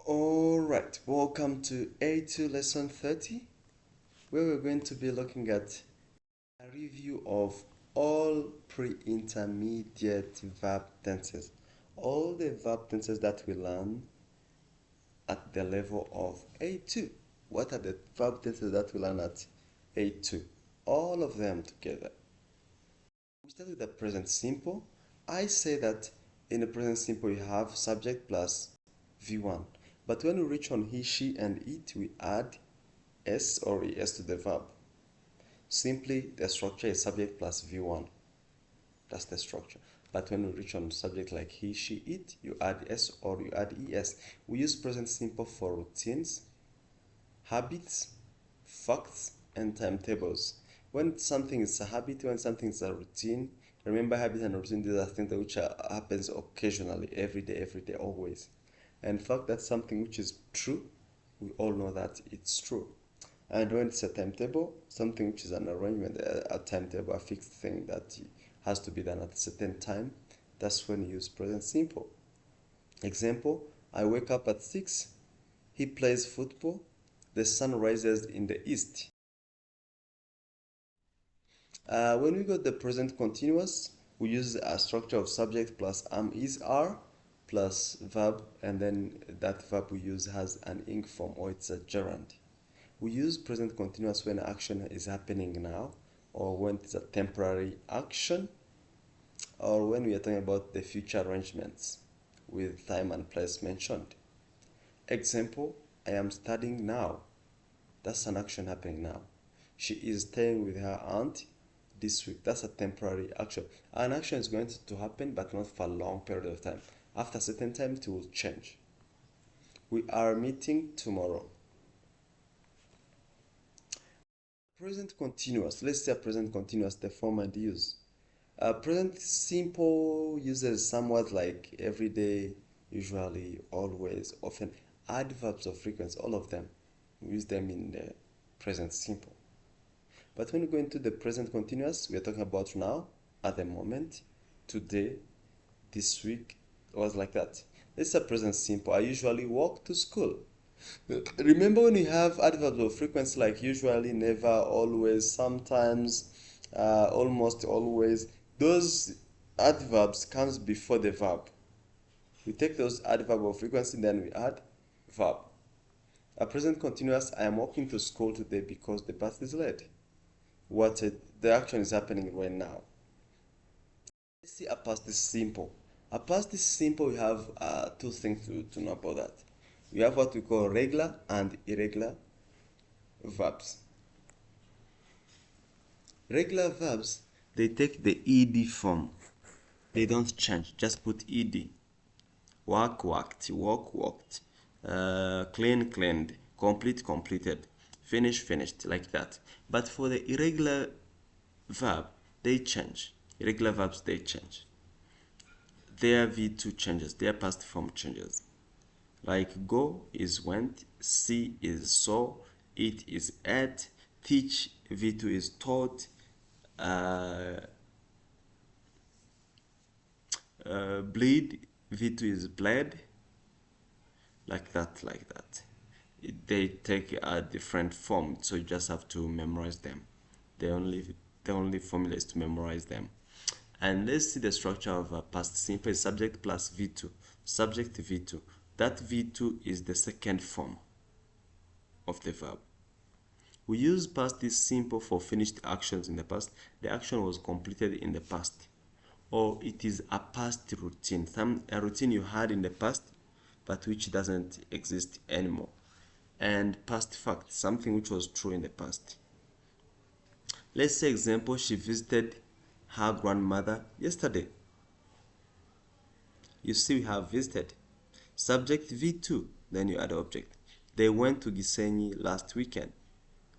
Alright, welcome to A2 lesson 30, where we're going to be looking at a review of all pre-intermediate verb tenses. All the verb tenses that we learn at the level of A2. What are the verb tenses that we learn at A2? All of them together. We start with the present simple. I say that in the present simple you have subject plus V1. But when we reach on he, she, and it, we add S or ES to the verb. Simply, the structure is subject plus V1. That's the structure. But when we reach on subject like he, she, it, you add S or you add ES. We use present simple for routines, habits, facts, and timetables. When something is a habit, when something is a routine, remember habit and routine, these are things which happens occasionally, every day, always. And fact, that's something which is true. We all know that it's true. And when it's a timetable, something which is an arrangement, a timetable, a fixed thing that has to be done at a certain time, that's when you use present simple. Example, I wake up at 6, he plays football, the sun rises in the east. When we got the present continuous, we use a structure of subject plus am, is, are, plus verb, and then that verb we use has an ing form or it's a gerund. We use present continuous when action is happening now, or when it's a temporary action, or when we are talking about the future arrangements with time and place mentioned. Example, I am studying now. That's an action happening now. She is staying with her aunt this week. That's a temporary action. An action is going to happen, but not for a long period of time. After a certain time, it will change. We are meeting tomorrow. Present continuous. Let's say present continuous, the form and use. Present simple uses somewhat like everyday, usually, always, often. Adverbs of frequency, all of them. We use them in the present simple. But when we go into the present continuous, we are talking about now, at the moment, today, this week, was like that. Let's say present simple. I usually walk to school. Remember when you have adverbs of frequency like usually, never, always, sometimes, almost always, those adverbs comes before the verb. We take those adverb of frequency, then we add verb. A present continuous, I am walking to school today because the bus is late. The action is happening right now. Let's see a past simple. A past simple, we have two things to know about that. We have what we call regular and irregular verbs. Regular verbs, they take the ed form. They don't change, just put ed. Work, worked, walk, walked, clean, cleaned, complete, completed, finish, finished, like that. But for the irregular verb, they change. Irregular verbs, they change. Their V2 changes, their past form changes. Like go is went, see is saw, eat is ate, teach V2 is taught, bleed V2 is bled, like that, like that. They take a different form, so you just have to memorize them. The only formula is to memorize them. And let's see the structure of a past simple. Subject plus V2. Subject V2. That V2 is the second form of the verb. We use past simple for finished actions in the past. The action was completed in the past. Or it is a past routine. A routine you had in the past, but which doesn't exist anymore. And past fact, something which was true in the past. Let's say example, she visited her grandmother yesterday. You see we have visited. Subject V2, then you add object. They went to Gisenyi last weekend.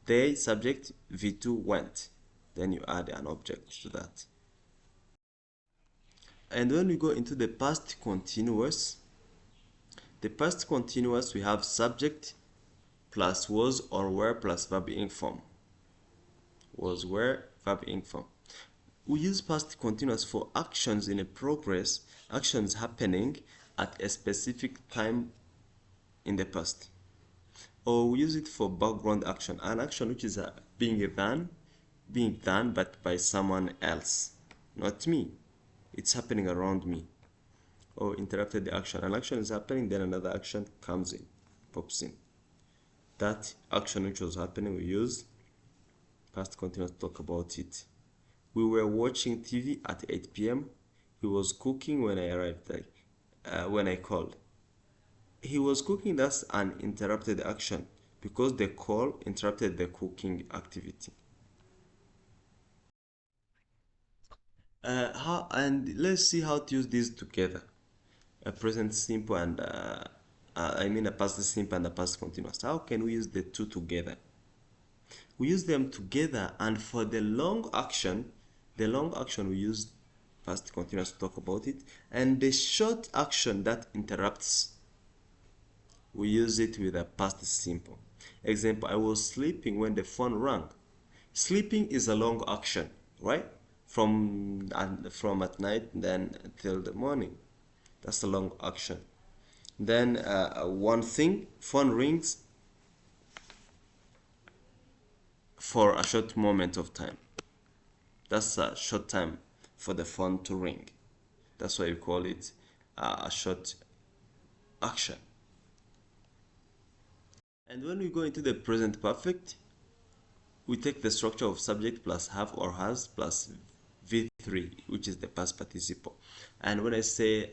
They, subject V2, went. Then you add an object to that. And when we go into the past continuous, the past continuous, we have subject plus was or were plus verb ing form. Was, were, verb ing form. We use past continuous for actions in a progress, actions happening at a specific time in the past. Or we use it for background action, an action which is being done but by someone else, not me. It's happening around me. Or interrupted the action. An action is happening, then another action comes in, pops in. That action which was happening, we use past continuous to talk about it. We were watching TV at 8 p.m. He was cooking when I arrived, when I called. He was cooking, that's an interrupted action because the call interrupted the cooking activity. And let's see how to use these together. A present simple and a past simple and a past continuous. How can we use the two together? We use them together, and for the long action we use past continuous to talk about it, and the short action that interrupts, we use it with a past simple. Example, I was sleeping when the phone rang. Sleeping is a long action, right? From at night then till the morning. That's a long action. Then one thing, phone rings for a short moment of time. That's a short time for the phone to ring. That's why we call it a short action. And when we go into the present perfect, we take the structure of subject plus have or has plus V3, which is the past participle. And when I say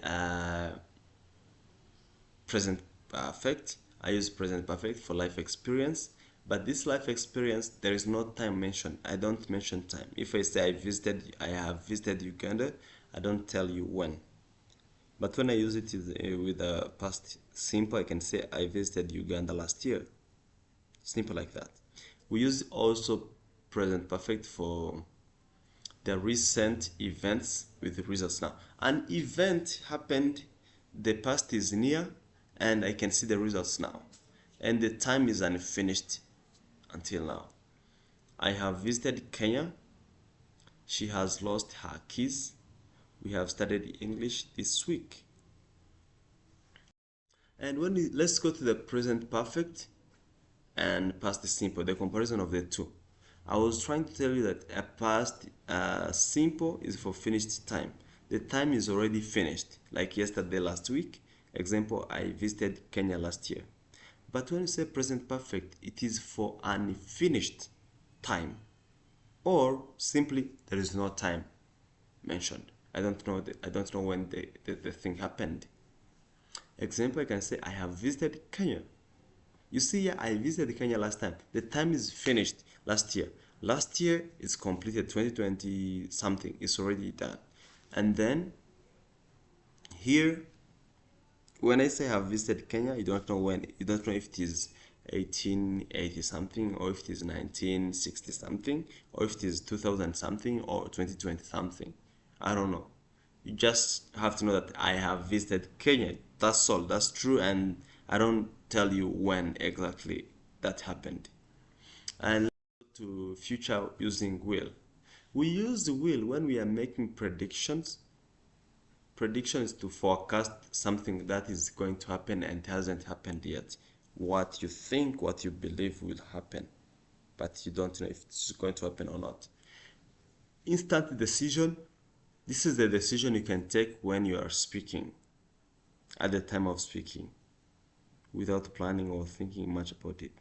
present perfect, I use present perfect for life experience. But this life experience, there is no time mentioned. I don't mention time. If I say I have visited Uganda, I don't tell you when. But when I use it with a past simple, I can say I visited Uganda last year. Simple like that. We use also present perfect for the recent events with the results now. An event happened, the past is near, and I can see the results now. And the time is unfinished until now. I have visited Kenya. She has lost her keys. We have studied English this week. And let's go to the present perfect and past simple, the comparison of the two. I was trying to tell you that a past simple is for finished time. The time is already finished, like yesterday, last week. Example, I visited Kenya last year. But when you say present perfect, it is for unfinished time, or simply there is no time mentioned. I don't know when the thing happened. Example, I can say I have visited Kenya. You see here, I visited Kenya last time. The time is finished last year. Last year is completed, 2020 something. It's already done. And then here, when I say I have visited Kenya, you don't know when. You don't know if it is 1880 something, or if it is 1960 something, or if it is 2000 something, or 2020 something. I don't know. You just have to know that I have visited Kenya. That's all. That's true, and I don't tell you when exactly that happened. And let's go to future using will. We use the will when we are making predictions. Prediction is to forecast something that is going to happen and hasn't happened yet. What you think, what you believe will happen, but you don't know if it's going to happen or not. Instant decision. This is the decision you can take when you are speaking, at the time of speaking, without planning or thinking much about it.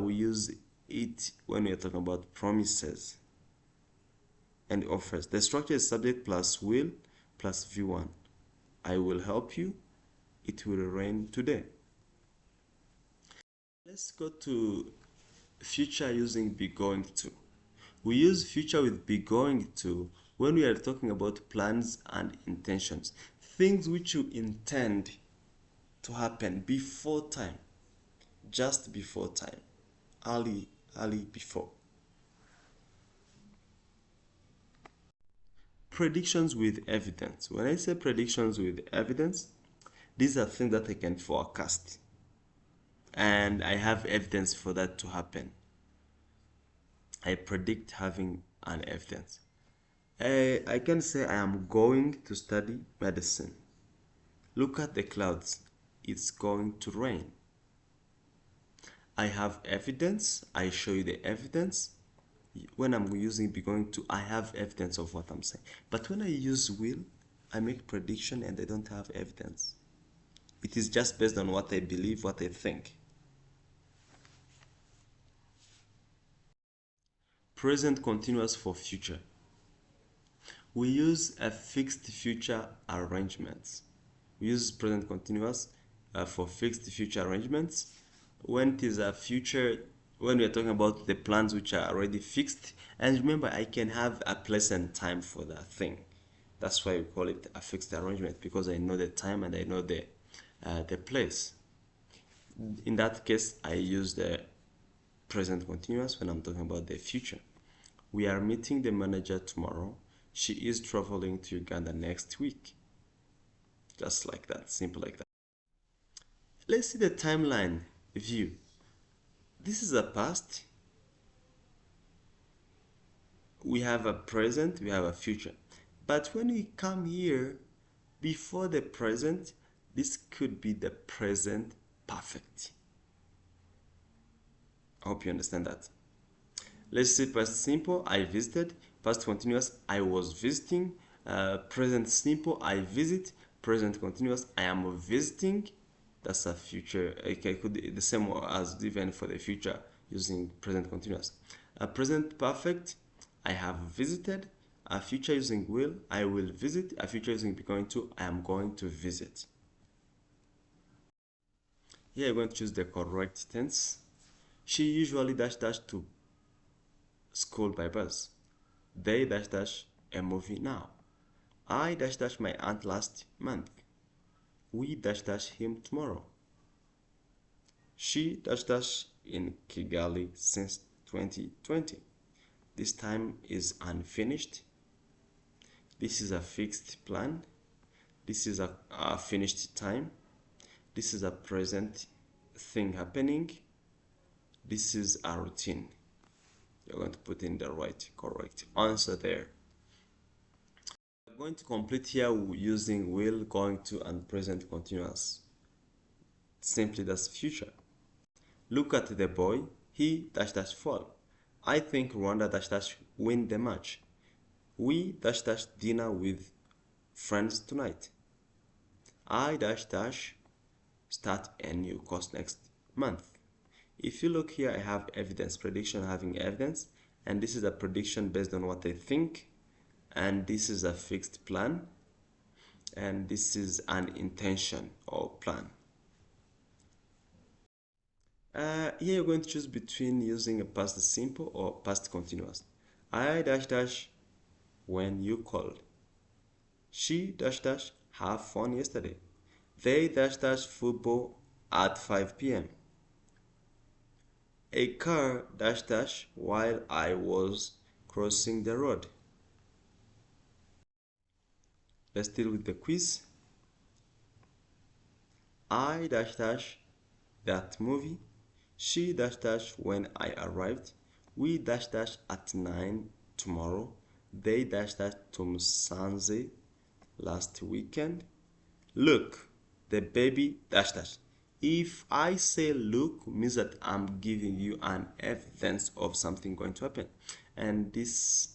We use it when we are talking about promises and offers. The structure is subject plus will plus V1. I will help you. It will rain today. Let's go to future using be going to. We use future with be going to when we are talking about plans and intentions, things which you intend to happen before time, just before time, early before. Predictions with evidence. When I say predictions with evidence, these are things that I can forecast, and I have evidence for that to happen. I predict having an evidence. I can say I am going to study medicine. Look at the clouds. it's going to rain. I have evidence. I show you the evidence. When I'm using be going to, I have evidence of what I'm saying. But when I use will, I make prediction and I don't have evidence. It is just based on what I believe, what I think. Present continuous for future. We use a fixed future arrangements. We use present continuous for fixed future arrangements. When it is a future, when we are talking about the plans which are already fixed, and remember, I can have a place and time for that thing. That's why we call it a fixed arrangement, because I know the time and I know the place. In that case, I use the present continuous when I'm talking about the future. We are meeting the manager tomorrow. She is traveling to Uganda next week. Just like that, simple like that. Let's see the timeline view. This is a past. We have a present, we have a future. But when we come here, before the present, this could be the present perfect. I hope you understand that. Let's say past simple, I visited. Past continuous, I was visiting. Present simple, I visit. Present continuous, I am visiting. That's a future. It could be the same as even for the future using present continuous. Present perfect, I have visited. A future using will, I will visit. A future using be going to, I am going to visit. Here you're going to choose the correct tense. She usually dash dash to school by bus. They dash dash a movie now. I dash dash my aunt last month. We dash dash him tomorrow. She dash dash in Kigali since 2020. This time is unfinished. This is a fixed plan. This is a finished time. This is a present thing happening. This is a routine. You're going to put in the right, correct answer there. We're going to complete here using will, going to, and present continuous. Simply that's future. Look at the boy. He dash dash fall. I think Rwanda dash dash win the match. We dash dash dinner with friends tonight. I dash dash start a new course next month. If you look here, I have evidence, prediction having evidence, and this is a prediction based on what I think, and this is a fixed plan, and this is an intention or plan. Here you're going to choose between using a past simple or past continuous. I dash dash when you called. She dash dash have fun yesterday. They dash dash football at 5 p.m. A car dash dash while I was crossing the road. Let's deal with the quiz. I dash dash that movie. She dash dash when I arrived. We dash dash at 9 tomorrow. They dash dash to Musanze last weekend. Look, the baby dash dash. If I say look, means that I'm giving you an evidence of something going to happen. And this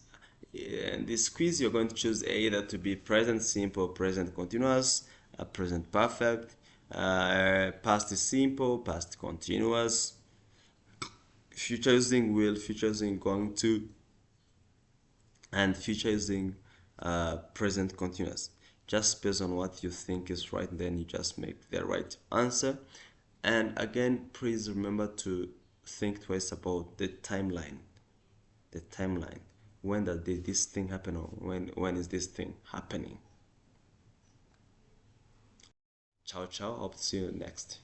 quiz, you're going to choose either to be present simple, present continuous, present perfect, past simple, past continuous, future using will, future using going to, and future using present continuous. Just based on what you think is right, and then you just make the right answer. And again, please remember to think twice about the timeline. The timeline. When did this thing happen, or when is this thing happening? Ciao, ciao. Hope to see you next.